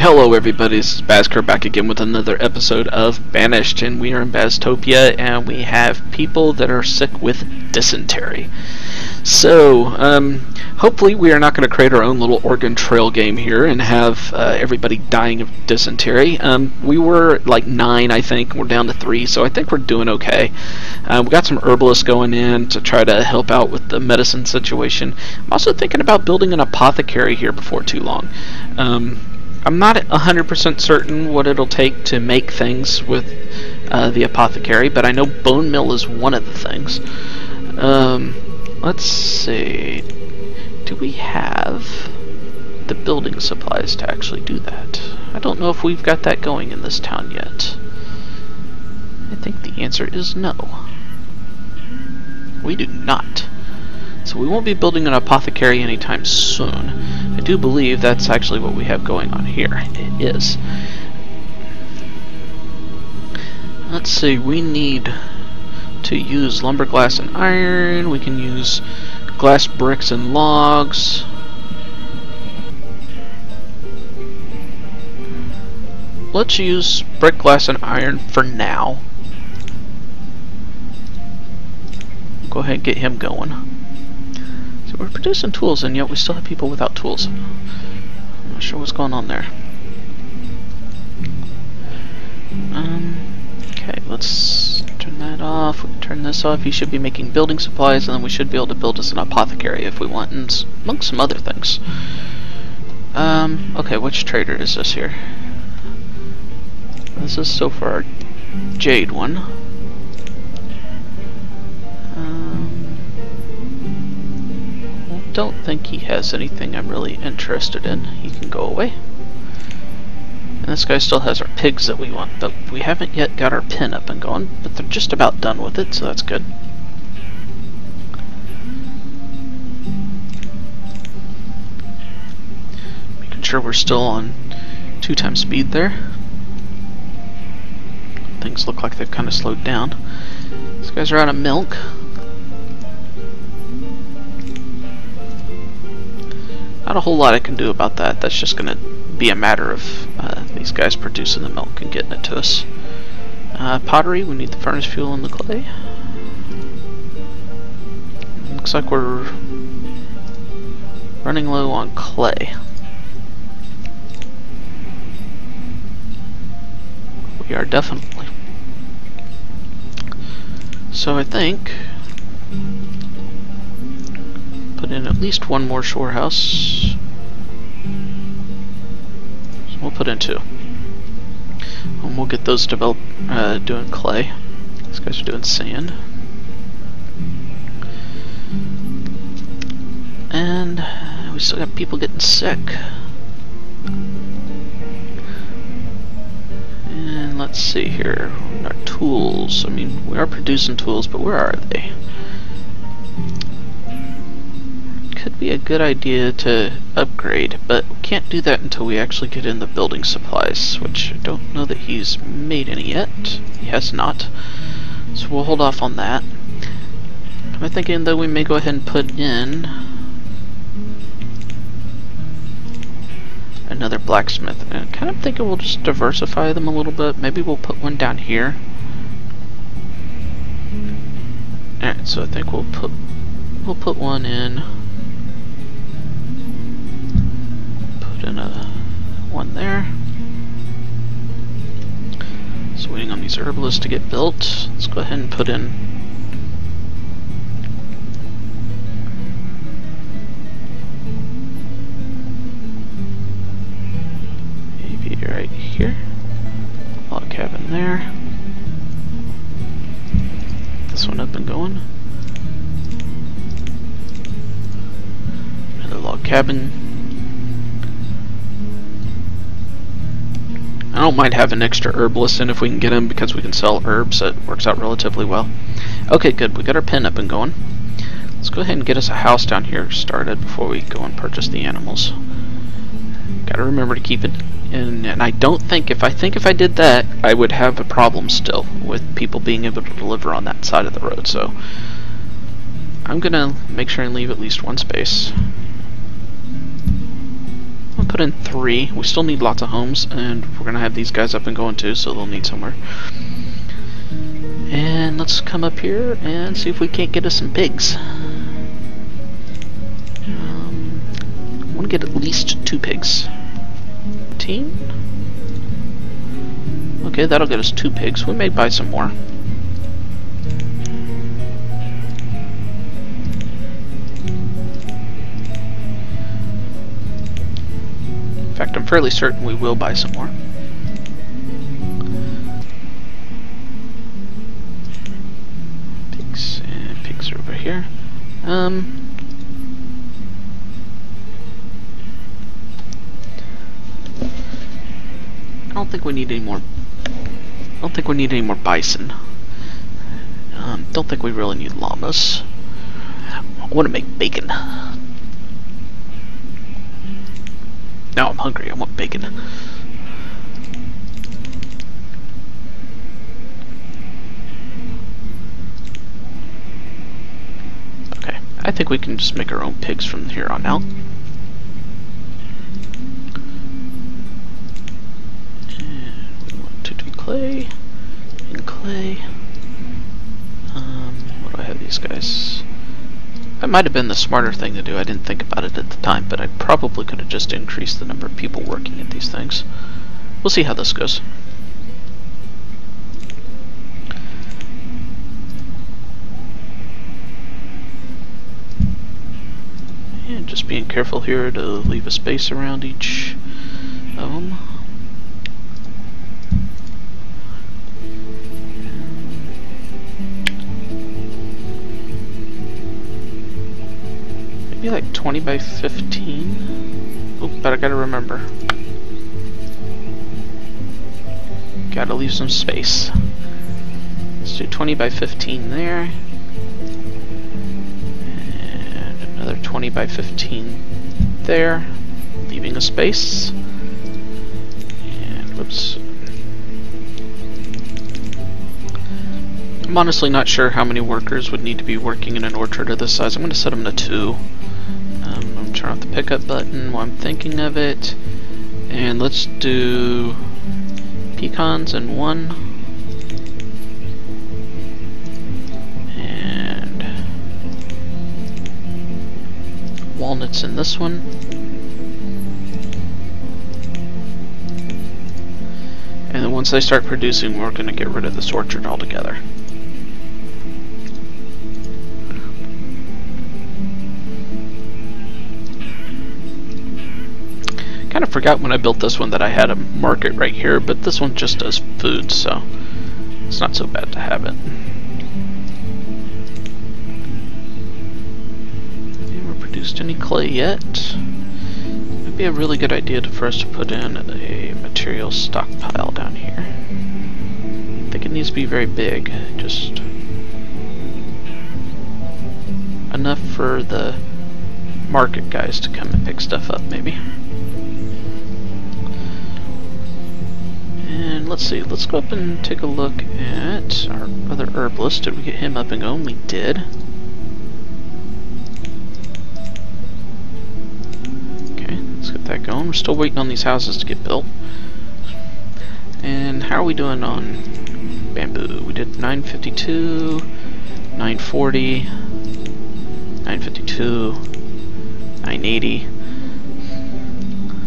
Hello everybody, this is Bazker back again with another episode of Banished, and we are in Baztopia and we have people that are sick with dysentery. So, hopefully we are not going to create our own little Oregon Trail game here and have everybody dying of dysentery. We were like 9, I think, we're down to 3, so I think we're doing okay. We got some herbalists going in to try to help out with the medicine situation. I'm also thinking about building an apothecary here before too long. I'm not 100% certain what it'll take to make things with the apothecary, but I know bone meal is one of the things. Let's see. Do we have the building supplies to actually do that? I don't know if we've got that going in this town yet. I think the answer is no. We do not. So we won't be building an apothecary anytime soon. I do believe that's actually what we have going on here. It is. Let's see, we need to use lumber, glass, and iron. We can use glass, bricks, and logs. Let's use brick, glass, and iron for now. Go ahead and get him going. So we're producing tools, and yet we still have people without tools. I'm not sure what's going on there. Okay, let's turn that off. We can turn this off. He should be making building supplies, and then we should be able to build us an apothecary if we want, and among some other things. Okay, which trader is this here? This is so far Jade one. Don't think he has anything I'm really interested in. He can go away. And this guy still has our pigs that we want, but we haven't yet got our pen up and going, but they're just about done with it, so that's good. Making sure we're still on 2 times speed there. Things look like they've kind of slowed down. These guys are out of milk. Not a whole lot I can do about that. That's just going to be a matter of these guys producing the milk and getting it to us. Pottery, we need the furnace fuel and the clay. Looks like we're running low on clay. We are definitely. So I think put in at least 1 more shore house. So we'll put in 2. And we'll get those developed doing clay. These guys are doing sand. And we still got people getting sick. And let's see here. Our tools. I mean, we are producing tools, but where are they? Could be a good idea to upgrade, but we can't do that until we actually get in the building supplies, which I don't know that he's made any yet. He has not. So we'll hold off on that. I'm thinking that we may go ahead and put in another blacksmith. And I'm kind of thinking we'll just diversify them a little bit. Maybe we'll put one down here. Alright, so I think we'll put one in. One there. Just waiting on these herbalists to get built. Let's go ahead and put in maybe right here. Log cabin there. This one up and going. Another log cabin. I don't mind having extra herbalist in if we can get him, because we can sell herbs. It works out relatively well. Okay, good. We got our pen up and going. Let's go ahead and get us a house down here started before we go and purchase the animals. Gotta remember to keep it in, and I think if I did that, I would have a problem still with people being able to deliver on that side of the road. So I'm gonna make sure and leave at least 1 space. gonna put in 3. We still need lots of homes, and we're gonna have these guys up and going too, so they'll need somewhere. And let's come up here and see if we can't get us some pigs. I want to get at least 2 pigs. 15? Okay, that'll get us 2 pigs. We may buy some more. In fact, I'm fairly certain we will buy some more. Pigs, and pigs are over here. I don't think we need any more. I don't think we need any more bison. Don't think we really need llamas. I want to make bacon. Now I'm hungry. I want bacon. Okay, I think we can just make our own pigs from here on out. Clay and clay. What do I have these guys? That might have been the smarter thing to do. I didn't think about it at the time, but I probably could have just increased the number of people working at these things. We'll see how this goes. And just being careful here to leave a space around each of them. Like 20 by 15. Oh, but I gotta remember. Gotta leave some space. Let's do 20 by 15 there. And another 20 by 15 there. Leaving a space. And whoops. I'm honestly not sure how many workers would need to be working in an orchard of this size. I'm gonna set them to 2. Turn off the pickup button while I'm thinking of it, and let's do pecans in 1 and walnuts in this one, and then once they start producing, we're going to get rid of this orchard altogether. Kind of forgot when I built this one that I had a market right here, but this one just does food, so it's not so bad to have it. Haven't produced any clay yet. It'd be a really good idea for us to put in a material stockpile down here. I think it needs to be very big, just enough for the market guys to come and pick stuff up, maybe. And let's see, let's go up and take a look at our other herbalist. Did we get him up and going? We did. Okay, let's get that going. We're still waiting on these houses to get built. And how are we doing on bamboo? We did 952, 940, 952, 980.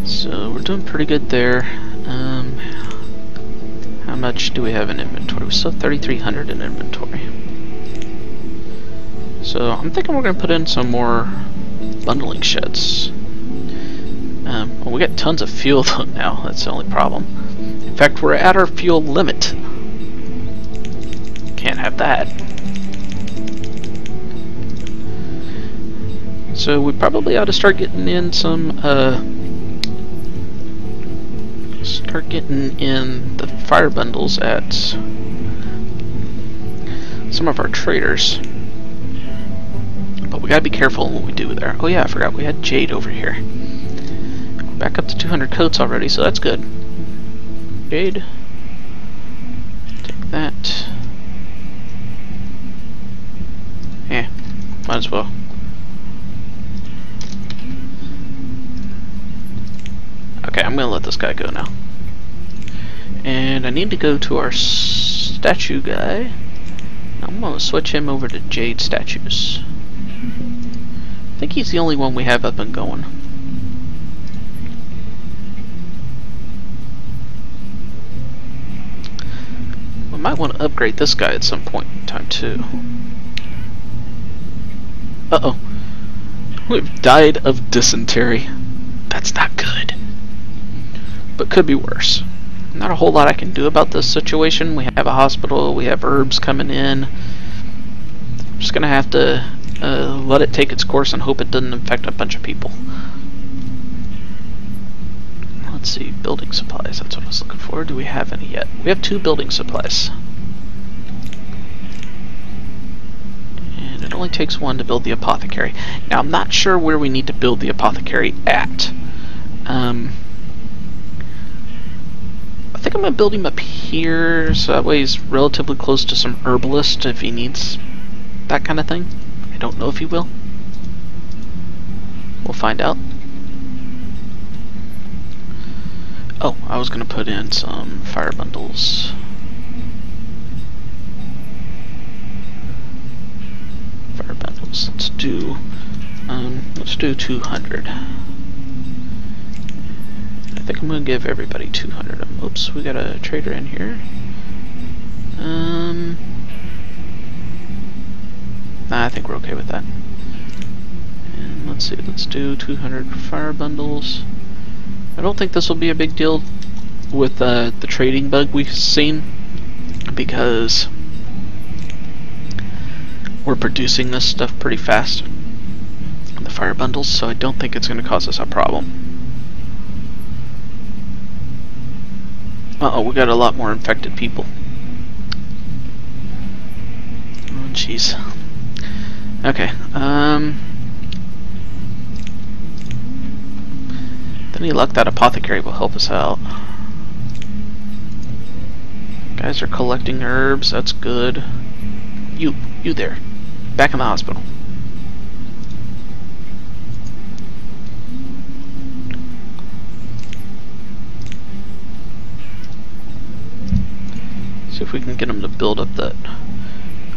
So we're doing pretty good there. How much do we have in inventory? We still have 3,300 in inventory. So I'm thinking we're going to put in some more bundling sheds. Well, we got tons of fuel though now. That's the only problem. In fact, we're at our fuel limit. Can't have that. So we probably ought to start getting in some the fire bundles at some of our traders. But we gotta be careful in what we do there. Oh yeah, I forgot we had jade over here. We're back up to 200 coats already, so that's good. Jade. Take that. Yeah, might as well. go to our statue guy. I'm going to switch him over to jade statues. I think he's the only one we have up and going. We might want to upgrade this guy at some point in time too. Uh-oh. We've died of dysentery. That's not good. But could be worse. Not a whole lot I can do about this situation. We have a hospital, we have herbs coming in. I'm just gonna have to let it take its course and hope it doesn't infect a bunch of people. Let's see, building supplies, that's what I was looking for. Do we have any yet? We have 2 building supplies. And it only takes 1 to build the apothecary. Now I'm not sure where we need to build the apothecary at. I think I'm going to build him up here, so that way he's relatively close to some herbalist if he needs that kind of thing. I don't know if he will. We'll find out. Oh, I was going to put in some fire bundles. Fire bundles. Let's do 200. I think I'm going to give everybody 200. Oops, we got a trader in here. Nah, I think we're okay with that. And let's see, let's do 200 fire bundles. I don't think this will be a big deal with the trading bug we've seen, because we're producing this stuff pretty fast, the fire bundles, so I don't think it's going to cause us a problem. Uh-oh, we got a lot more infected people. Oh, jeez. Okay, any luck, that apothecary will help us out. Guys are collecting herbs, that's good. You there. Back in the hospital. See if we can get them to build up that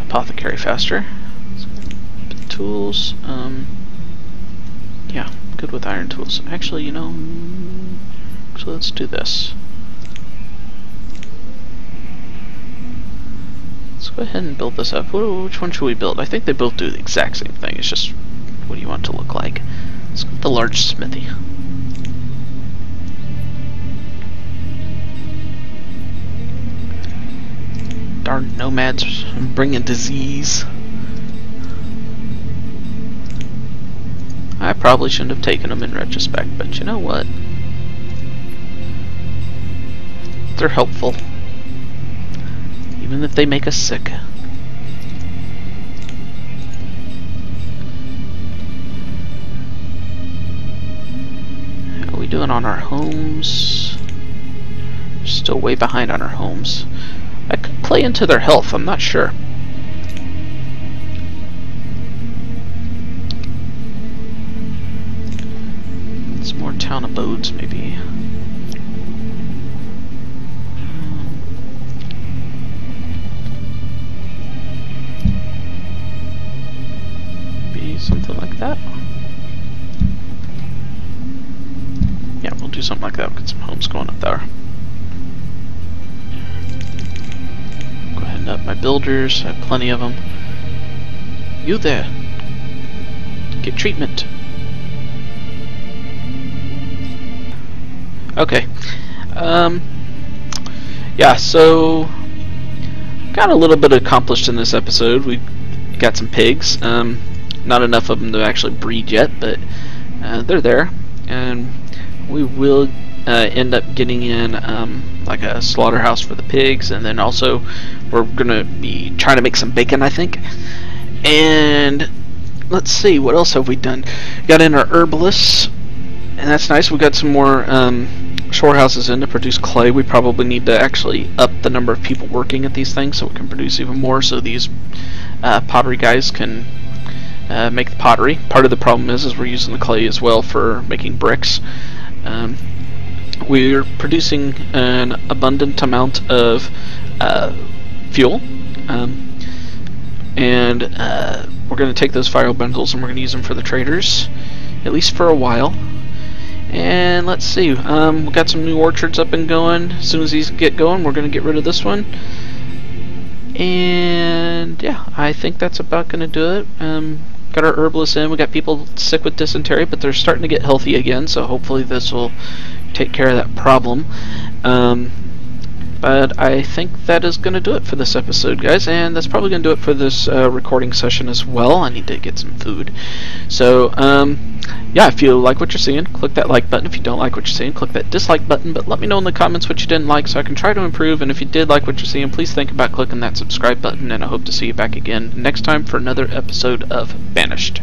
apothecary faster. Tools, yeah, good with iron tools. Actually, you know, so let's do this. Let's go ahead and build this up. Which one should we build? I think they both do the exact same thing. It's just, what do you want it to look like? Let's go with the large smithy. Darn nomads bringing disease. I probably shouldn't have taken them in retrospect, but you know what? They're helpful. Even if they make us sick. How are we doing on our homes? We're still way behind on our homes. I could play into their health, I'm not sure. More town abodes, maybe. Maybe something like that. Yeah, we'll do something like that. We'll get some homes going up there. Go ahead and up my builders. I have plenty of them. You there. Get treatment. Okay. Yeah, so got a little bit accomplished in this episode. We got some pigs. Not enough of them to actually breed yet, but they're there, and we will end up getting in like a slaughterhouse for the pigs, and then also we're gonna be trying to make some bacon, I think. And let's see, what else have we done? Got in our herbalists, and that's nice. We got some more storehouses in to produce clay. We probably need to actually up the number of people working at these things so we can produce even more, so these pottery guys can make the pottery. Part of the problem is we're using the clay as well for making bricks. we're producing an abundant amount of fuel, and we're going to take those fire bundles and we're going to use them for the traders, at least for a while. And let's see, we've got some new orchards up and going. As soon as these get going, we're going to get rid of this one. And yeah, I think that's about going to do it. Got our herbalists in. We got people sick with dysentery, but they're starting to get healthy again, so hopefully this will take care of that problem. But I think that is going to do it for this episode, guys, and that's probably going to do it for this recording session as well. I need to get some food. So, yeah, if you like what you're seeing, click that like button. If you don't like what you're seeing, click that dislike button, but let me know in the comments what you didn't like so I can try to improve. And if you did like what you're seeing, please think about clicking that subscribe button, and I hope to see you back again next time for another episode of Banished.